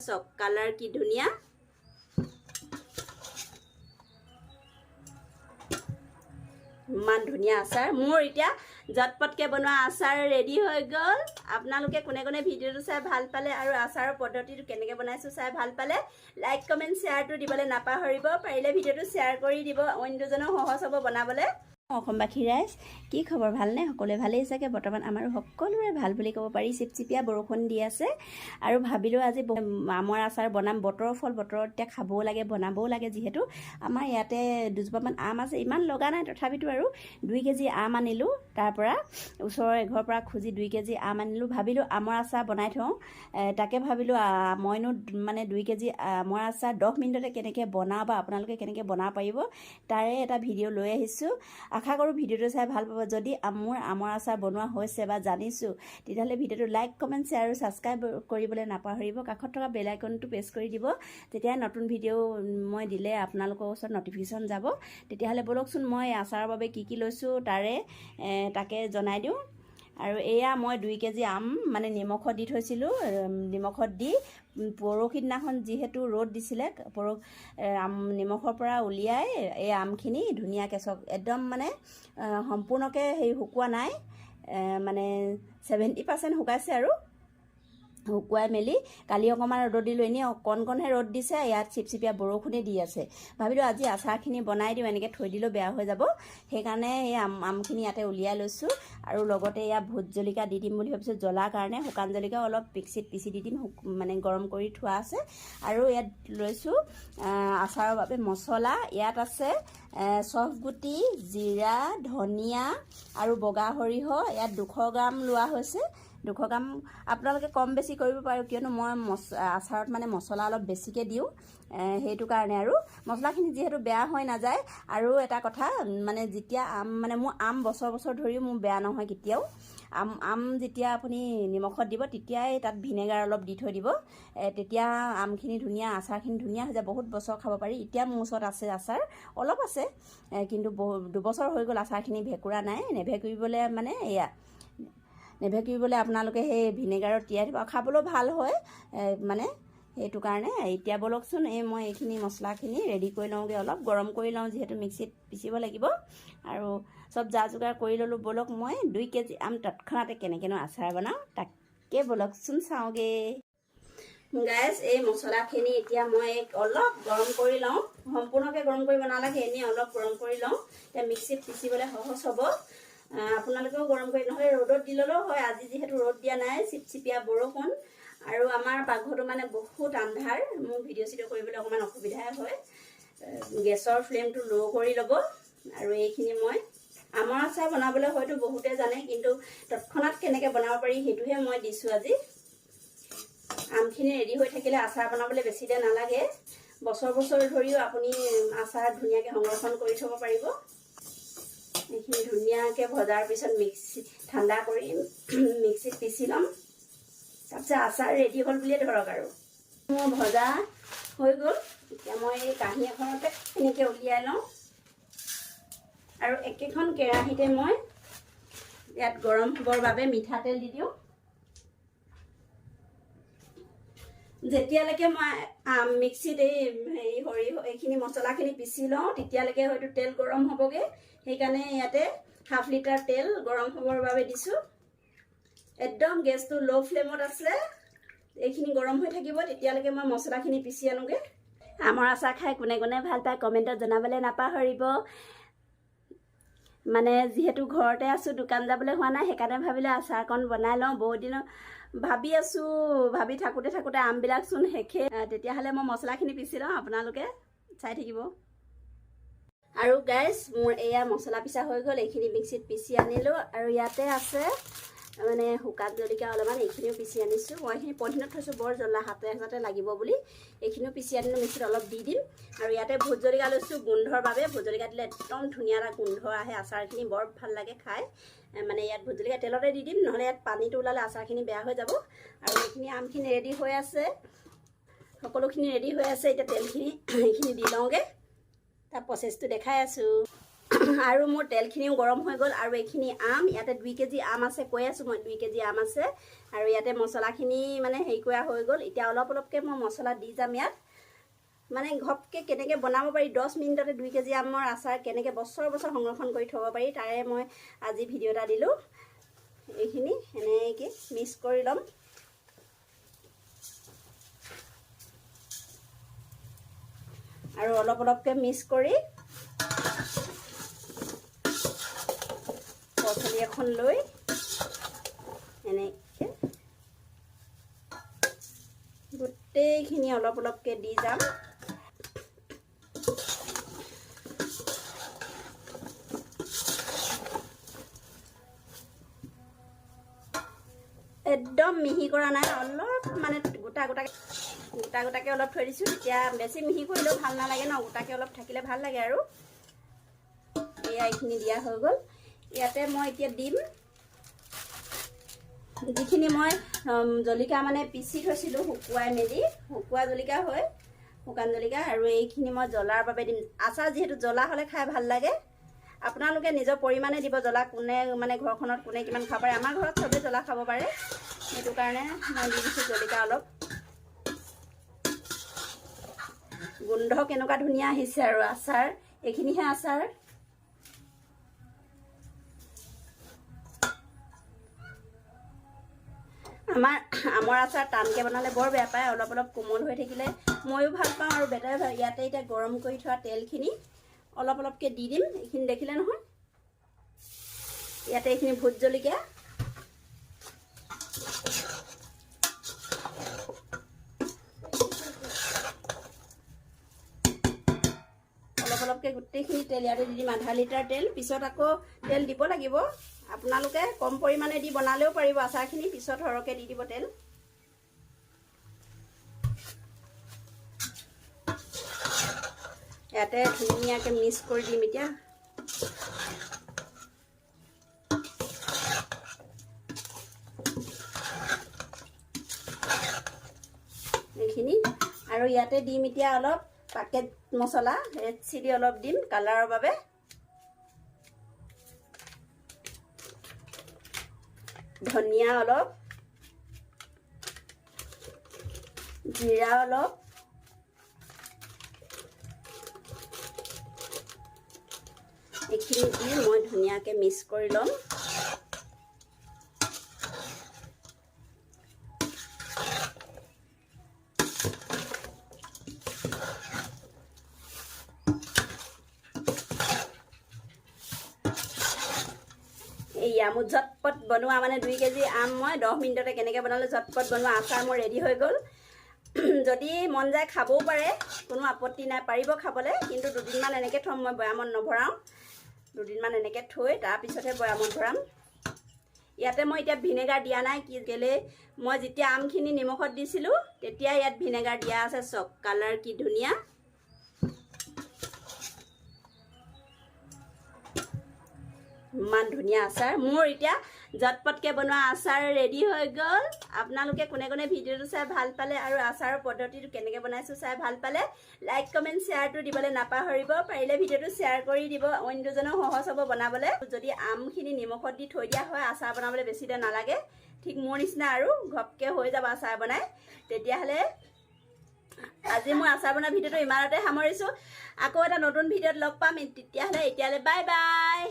চক কালাৰ কি ধুনীয়া ইমান ধুনীয়া আচাৰ মোৰ এতিয়া জটপটকে বনোৱা আচাৰ ৰেডি হৈ গ'ল আপোনালোকে কোনে কোনে ভিডিঅ'টো চাই ভাল পালে আৰু আচাৰৰ পদ্ধতিটো কেনেকৈ বনাইছো চাই ভাল পালে লাইক কমেণ্ট শ্বেয়াৰটো দিবলৈ নাপাহৰিব পাৰিলে ভিডিঅ'টো শ্বেয়াৰ কৰি দিব অইন দুজনৰ সহজ হ'ব বনাবলৈ অসমবাসী ৰাইজ কি খবৰ ভালনে সকলোৱে ভালেই চাগে বৰ্তমান আমাৰো সকলোৰে ভাল বুলি ক'ব পাৰি চিপচিপিয়া বৰষুণ দি আছে আৰু ভাবিলোঁ আজি আমৰ আচাৰ বনাম বতৰৰ ফল বতৰত এতিয়া খাবও লাগে বনাবও লাগে যিহেতু আমাৰ ইয়াতে দুজোপামান আম আছে ইমান লগা নাই তথাপিতো আৰু 2 কেজি আম আনিলোঁ তাৰ পৰা ওচৰৰ এঘৰৰ পৰা খুজি 2 কেজি আম আনিলোঁ ভাবিলোঁ আমৰ আচাৰ বনাই থওঁ তাকে ভাবিলোঁ মইনো মানে 2 কেজি আমৰ আচাৰ 10 মিনিটতে কেনেকৈ বনাওঁ বা আপোনালোকে কেনেকৈ বনাব পাৰিব তাৰে এটা ভিডিঅ' লৈ আহিছোঁ আশা কৰোঁ ভিডিঅ'টো চাই ভাল পাব যদি মোৰ আমৰ আচাৰ বনোৱা হৈছে বা জানিছোঁ তেতিয়াহ'লে ভিডিঅ'টো লাইক কমেণ্ট শ্বেয়াৰ আৰু ছাবস্ক্ৰাইব কৰিবলৈ নাপাহৰিব কাষত থকা বেল আইকনটো প্ৰেছ কৰি দিব তেতিয়া নতুন ভিডিঅ' মই দিলে আপোনালোকৰ ওচৰত নটিফিকেশ্যন যাব তেতিয়াহ'লে বলকচোন মই আচাৰৰ বাবে কি লৈছোঁ তাকে জনাই দিওঁ আৰু এয়া মই 2 কেজি আম মানে নিমখত দি থৈছিলোঁ নিমখত দি পৰহি দিনাখন যিহেতু ৰ'দ দিছিলে নিমখৰ পৰা উলিয়াই এই আমখিনি ধুনীয়াকৈ চব একদম মানে সম্পূৰ্ণকৈ শুকোৱা নাই মানে 70% শুকাইছে আৰু শুকুৱাই মেলি কালি অকণমান ৰ'দত দিলোঁ এনেই কণহে ৰ'দ দিছে ইয়াত চিপচিপীয়া বৰষুণে দি আছে ভাবিলোঁ আজি আচাৰখিনি বনাই দিওঁ এনেকৈ থৈ দিলেও বেয়া হৈ যাব সেইকাৰণে এই আমখিনি ইয়াতে উলিয়াই লৈছোঁ আৰু লগতে ইয়াত ভোট জলকীয়া দি দিম বুলি ভাবিছোঁ জ্বলাৰ কাৰণে শুকান জলকীয়াও অলপ মিক্সিত পিচি দি দিম মানে গৰম কৰি থোৱা আছে আৰু ইয়াত লৈছোঁ আচাৰৰ বাবে মছলা ইয়াত আছে চফগুটি জিৰা ধনিয়া আৰু বগা সৰিয়হ ইয়াত 200 গ্ৰাম লোৱা হৈছে 200 গ্ৰাম আপোনালোকে কম বেছি কৰিব পাৰে কিয়নো মই আচাৰত মানে মছলা অলপ বেছিকৈ দিওঁ সেইটো কাৰণে আৰু মছলাখিনি যিহেতু বেয়া হৈ নাযায় আৰু এটা কথা মানে যেতিয়া আম মানে মোৰ আম বছৰ ধৰিও মোৰ বেয়া নহয় কেতিয়াও আম যেতিয়া আপুনি নিমখত দিব তেতিয়াই তাত ভিনেগাৰ অলপ দি থৈ দিব তেতিয়া আমখিনি ধুনীয়া আচাৰখিনি ধুনীয়া হৈ যায় বহুত বছৰ খাব পাৰি এতিয়া মোৰ ওচৰত আছে আচাৰ অলপ আছে কিন্তু 2 বছৰ হৈ গ'ল আচাৰখিনি ভেঁকুৰা নাই নেভেঁকুৰিবলৈ মানে এয়া নেভেঁকুৰিবলৈ আপোনালোকে সেই ভিনেগাৰত তিয়াই দিব খাবলৈ ভাল হয় মানে সেইটো কাৰণে এতিয়া বলকচোন মই এইখিনি মছলাখিনি ৰেডি কৰি লওঁগৈ অলপ গৰম কৰি লওঁ যিহেতু মিক্সিত পিচিব লাগিব আৰু চব যা যোগাৰ কৰি ল'লোঁ বলক মই 2 কেজি আম তৎক্ষণাতে কেনেকৈনো আচাৰ বনাওঁ তাকে বলকচোন চাওঁগৈ গাইজ এই মছলাখিনি এতিয়া মই অলপ গৰম কৰি লওঁ সম্পূৰ্ণকৈ গৰম কৰিব নালাগে এনেই অলপ গৰম কৰি লওঁ এতিয়া মিক্সিত পিচিবলৈ সহজ হ'ব আপোনালোকেও গৰম কৰি নহ'লে ৰ'দত দি ল'লেও হয় আজি যিহেতু ৰ'দ দিয়া নাই চিপচিপীয়া বৰষুণ আৰু আমাৰ পাকঘৰটো মানে বহুত আন্ধাৰ মোৰ ভিডিঅ' কৰিবলৈ অকণমান অসুবিধাই হয় গেছৰ ফ্লেমটো ল' কৰি ল'ব আৰু এইখিনি মই আমৰ আচাৰ বনাবলৈ হয়তো বহুতে জানে কিন্তু তৎক্ষণাত কেনেকৈ বনাব পাৰি সেইটোহে মই দিছোঁ আজি আমখিনি ৰেডি হৈ থাকিলে আচাৰ বনাবলৈ বেছি দেৰি নালাগে বছৰ ধৰিও আপুনি আচাৰ ধুনীয়াকৈ সংৰক্ষণ কৰি থ'ব পাৰিব এইখিনি ধুনীয়াকৈ ভজাৰ পিছত ঠাণ্ডা কৰি মিক্সিত পিচি ল'ম তাৰপিছত আচাৰ ৰেডি হ'ল বুলিয়ে ধৰক আৰু মোৰ ভজা হৈ গ'ল এতিয়া মই এই কাঁহী এখনতে এনেকৈ উলিয়াই লওঁ আৰু একেখন কেৰাহীতে মই ইয়াত গৰম হ'বৰ বাবে মিঠাতেল দি দিওঁ যেতিয়ালৈকে মই মিক্সিত এইখিনি মছলাখিনি পিচি লওঁ তেতিয়ালৈকে হয়তো তেল গৰম হ'বগৈ সেইকাৰণে ইয়াতে ½ লিটাৰ তেল গৰম হ'বৰ বাবে দিছোঁ একদম গেছটো ল' ফ্লেমত আছে এইখিনি গৰম হৈ থাকিব তেতিয়ালৈকে মই মছলাখিনি পিচি আনোগৈ আমৰ আচাৰ খাই কোনে কোনে ভাল পায় কমেণ্টত জনাবলৈ নাপাহৰিব মানে যিহেতু ঘৰতে আছোঁ দোকান যাবলৈ হোৱা নাই সেইকাৰণে ভাবিলোঁ আচাৰকণ বনাই লওঁ বহুত দিনৰ ভাবি থাকোঁতে আমবিলাক চোন শেষে তেতিয়াহ'লে মই মছলাখিনি পিচি লওঁ আপোনালোকে চাই থাকিব আৰু গাইজ মোৰ এয়া মছলা পিছা হৈ গ'ল এইখিনি মিক্সিত পিচি আনিলোঁ আৰু ইয়াতে আছে মানে শুকান জলকীয়া অলপমান এইখিনিও পিচি আনিছোঁ মই এইখিনি পলিথিনত থৈছোঁ বৰ জ্বলা হাতে লাগিব বুলি এইখিনিও পিচি আনিলোঁ মিক্সিত অলপ দি দিম আৰু ইয়াতে ভোট জলকীয়া লৈছোঁ গোন্ধৰ বাবে ভোট জলকীয়া দিলে একদম ধুনীয়া এটা গোন্ধ আহে আচাৰখিনি বৰ ভাল লাগে খাই মানে ইয়াত ভোট জলকীয়া তেলতে দি দিম নহ'লে ইয়াত পানীটো ওলালে আচাৰখিনি বেয়া হৈ যাব আৰু এইখিনি আমখিনি ৰেডি হৈ আছে সকলোখিনি ৰেডি হৈ আছে এতিয়া তেলখিনি এইখিনি দি লওঁগৈ তাৰ প্ৰচেছটো দেখাই আছোঁ আৰু মোৰ তেলখিনিও গৰম হৈ গ'ল আৰু এইখিনি আম ইয়াতে 2 কেজি আম আছে কৈ আছোঁ মই 2 কেজি আম আছে আৰু ইয়াতে মছলাখিনি মানে হেৰি কৰা হৈ গ'ল এতিয়া অলপ অলপকৈ মই মছলা দি যাম ইয়াত মানে ঘপকৈ কেনেকৈ বনাব পাৰি 10 মিনিটতে 2 কেজি আমৰ আচাৰ কেনেকৈ বছৰ বছৰ সংৰক্ষণ কৰি থ'ব পাৰি তাৰে মই আজি ভিডিঅ' এটা দিলোঁ এইখিনি এনেকৈ মিক্স কৰি ল'ম আৰু অলপ অলপকৈ মিক্স কৰি কচলি এখন লৈ এনেকৈ গোটেইখিনি অলপ অলপকৈ দি যাম একদম মিহি কৰা নাই অলপ মানে গোটা গোটাকৈ অলপ থৈ দিছোঁ এতিয়া বেছি মিহি কৰিলেও ভাল নালাগে ন গোটাকৈ অলপ থাকিলে ভাল লাগে আৰু এয়া এইখিনি দিয়া হৈ গ'ল ইয়াতে মই এতিয়া দিম যিখিনি মই জলকীয়া মানে পিচি থৈছিলোঁ শুকুৱাই মেলি শুকুৱা জলকীয়া হয় শুকান জলকীয়া আৰু এইখিনি মই জ্বলাৰ বাবে দিম আচাৰ যিহেতু জ্বলা হ'লে খাই ভাল লাগে আপোনালোকে নিজৰ পৰিমাণে দিব জ্বলা কোনে মানে ঘৰখনত কোনে কিমান খাব পাৰে আমাৰ ঘৰত চবেই জ্বলা খাব পাৰে সেইটো কাৰণে মই দি দিছোঁ জলকীয়া অলপ গোন্ধ কেনেকুৱা ধুনীয়া আহিছে আৰু আচাৰ এইখিনিহে আচাৰ আমৰ আচাৰ টানকৈ বনালে বৰ বেয়া পায় অলপ অলপ কোমল হৈ থাকিলে ময়ো ভাল পাওঁ আৰু বেটাই ভাল ইয়াতে এতিয়া গৰম কৰি থোৱা তেলখিনি অলপ অলপকৈ দি দিম এইখিনি দেখিলে নহয় ইয়াতে এইখিনি ভোট জলকীয়া অলপ অলপকৈ গোটেইখিনি তেল ইয়াতে দি দিম আধা লিটাৰ তেল পিছত আকৌ তেল দিব লাগিব আপোনালোকে কম পৰিমাণে দি বনালেও পাৰিব আচাৰখিনি পিছত সৰহকৈ দি দিব তেল ইয়াতে ধুনীয়াকৈ মিক্স কৰি দিম এতিয়া এইখিনি আৰু ইয়াতে দিম এতিয়া অলপ পেকেট মছলা ৰেড চিলি অলপ দিম কালাৰৰ বাবে ধনিয়া অলপ জিৰা অলপ এইখিনি দি মই ধুনীয়াকৈ মিক্স কৰি ল'ম এয়া মোৰ ঝটপট বনোৱা মানে 2 কেজি আম মই 10 মিনিটতে কেনেকৈ বনালোঁ ঝটপট বনোৱা আচাৰ মোৰ ৰেডি হৈ গ'ল যদি মন যায় খাবও পাৰে কোনো আপত্তি নাই পাৰিব খাবলৈ কিন্তু 2 দিনমান এনেকৈ থ'ম মই বৈয়ামত নভৰাওঁ 2 দিনমান এনেকৈ থৈ তাৰপিছতহে বৈয়ামত ভৰাম ইয়াতে মই এতিয়া ভিনেগাৰ দিয়া নাই কি কেলে মই যেতিয়া আমখিনি নিমখত দিছিলোঁ তেতিয়া ইয়াত ভিনেগাৰ দিয়া আছে চক কালাৰ কি ধুনীয়া ইমান ধুনীয়া আচাৰ মোৰ এতিয়া ঝটপটকৈ বনোৱা আচাৰ ৰেডি হৈ গ'ল আপোনালোকে কোনে কোনে ভিডিঅ'টো চাই ভাল পালে আৰু আচাৰৰ পদ্ধতিটো কেনেকৈ বনাইছোঁ চাই ভাল পালে লাইক কমেণ্ট শ্বেয়াৰটো দিবলৈ নাপাহৰিব পাৰিলে ভিডিঅ'টো শ্বেয়াৰ কৰি দিব অইন দুজনেও সহজ হ'ব বনাবলৈ যদি আমখিনি নিমখত দি থৈ দিয়া হয় আচাৰ বনাবলৈ বেছি দেৰি নালাগে ঠিক মোৰ নিচিনা আৰু ঘপকৈ হৈ যাব আচাৰ বনাই তেতিয়াহ'লে আজি মই আচাৰ বনোৱা ভিডিঅ'টো ইমানতে সামৰিছোঁ আকৌ এটা নতুন ভিডিঅ'ত লগ পাম তেতিয়াহ'লে এতিয়ালৈ বাই বাই